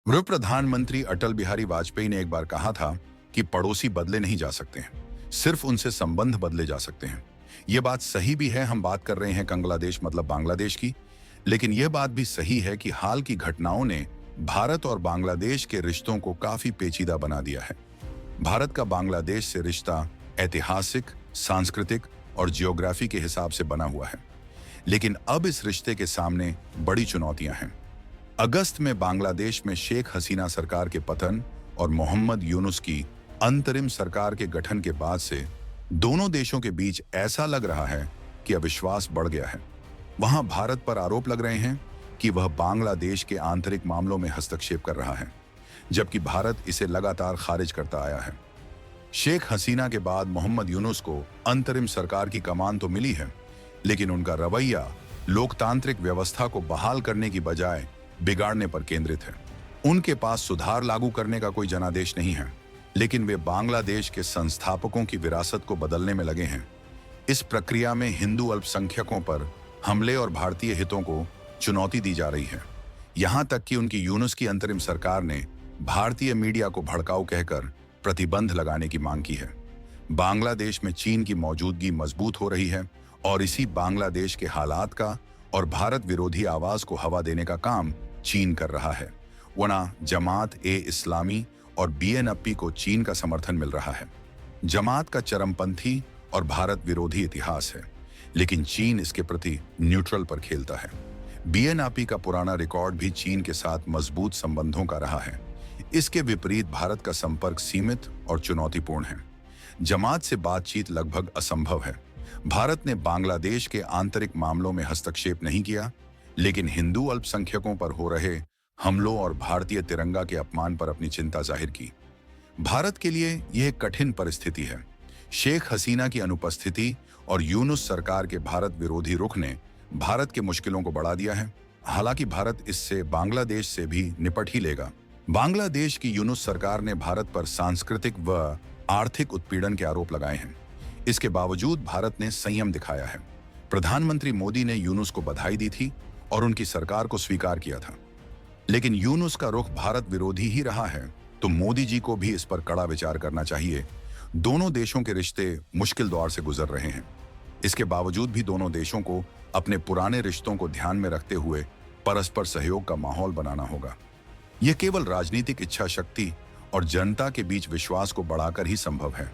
पूर्व प्रधानमंत्री अटल बिहारी वाजपेयी ने एक बार कहा था कि पड़ोसी बदले नहीं जा सकते हैं, सिर्फ उनसे संबंध बदले जा सकते हैं। यह बात सही भी है, हम बात कर रहे हैं कंगलादेश मतलब बांग्लादेश की। लेकिन यह बात भी सही है कि हाल की घटनाओं ने भारत और बांग्लादेश के रिश्तों को काफी पेचीदा बना दिया है। भारत का बांग्लादेश से रिश्ता ऐतिहासिक, सांस्कृतिक और जियोग्राफी के हिसाब से बना हुआ है, लेकिन अब इस रिश्ते के सामने बड़ी चुनौतियां हैं। अगस्त में बांग्लादेश में शेख हसीना सरकार के पतन और मोहम्मद यूनुस की अंतरिम सरकार के गठन के बाद से दोनों देशों के बीच ऐसा लग रहा है कि अविश्वास बढ़ गया है। वहां भारत पर आरोप लग रहे हैं कि वह बांग्लादेश के आंतरिक मामलों में हस्तक्षेप कर रहा है, जबकि भारत इसे लगातार खारिज करता आया है। शेख हसीना के बाद मोहम्मद यूनुस को अंतरिम सरकार की कमान तो मिली है, लेकिन उनका रवैया लोकतांत्रिक व्यवस्था को बहाल करने की बजाय बिगाड़ने पर केंद्रित है। उनके पास सुधार लागू करने का कोई जनादेश नहीं है, लेकिन वे बांग्लादेश के संस्थापकों की विरासत को बदलने में लगे हैं। इस प्रक्रिया में हिंदू अल्पसंख्यकों पर हमले और भारतीय हितों को चुनौती दी जा रही है। यहां तक कि उनकी यूनुस की अंतरिम सरकार ने भारतीय मीडिया को भड़काऊ कहकर प्रतिबंध लगाने की मांग की है। बांग्लादेश में चीन की मौजूदगी मजबूत हो रही है और इसी बांग्लादेश के हालात का और भारत विरोधी आवाज को हवा देने का काम चीन कर रहा है। वरना जमात ए इस्लामी और बीएनपी को चीन का समर्थन मिल रहा है। जमात का चरमपंथी और भारत विरोधी इतिहास है, लेकिन चीन इसके प्रति न्यूट्रल पर खेलता है। बीएनपी का पुराना रिकॉर्ड भी चीन के साथ मजबूत संबंधों का रहा है। इसके विपरीत भारत का संपर्क सीमित और चुनौतीपूर्ण है। जमात से बातचीत लगभग असंभव है। भारत ने बांग्लादेश के आंतरिक मामलों में हस्तक्षेप नहीं किया, लेकिन हिंदू अल्पसंख्यकों पर हो रहे हमलों और भारतीय तिरंगा के अपमान पर अपनी चिंता जाहिर की। भारत के लिए यह एक कठिन परिस्थिति है। शेख हसीना की अनुपस्थिति और यूनुस सरकार के भारत विरोधी रुख ने भारत के मुश्किलों को बढ़ा दिया है। हालांकि भारत इससे बांग्लादेश से भी निपट ही लेगा। बांग्लादेश की यूनुस सरकार ने भारत पर सांस्कृतिक व आर्थिक उत्पीड़न के आरोप लगाए हैं। इसके बावजूद भारत ने संयम दिखाया है। प्रधानमंत्री मोदी ने यूनुस को बधाई दी थी और उनकी सरकार को स्वीकार किया था, लेकिन यूनुस का रुख भारत विरोधी ही रहा है, तो मोदी जी को भी इस पर कड़ा विचार करना चाहिए। दोनों देशों के रिश्ते मुश्किल दौर से गुजर रहे हैं। इसके बावजूद भी दोनों देशों को अपने पुराने रिश्तों को ध्यान में रखते हुए परस्पर सहयोग का माहौल बनाना होगा। यह केवल राजनीतिक इच्छा शक्ति और जनता के बीच विश्वास को बढ़ाकर ही संभव है।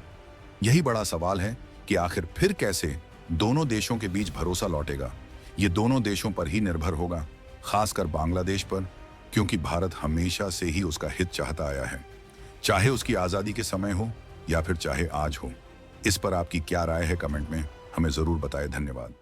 यही बड़ा सवाल है कि आखिर फिर कैसे दोनों देशों के बीच भरोसा लौटेगा। ये दोनों देशों पर ही निर्भर होगा, खासकर बांग्लादेश पर, क्योंकि भारत हमेशा से ही उसका हित चाहता आया है, चाहे उसकी आजादी के समय हो या फिर चाहे आज हो। इस पर आपकी क्या राय है, कमेंट में हमें जरूर बताएं। धन्यवाद।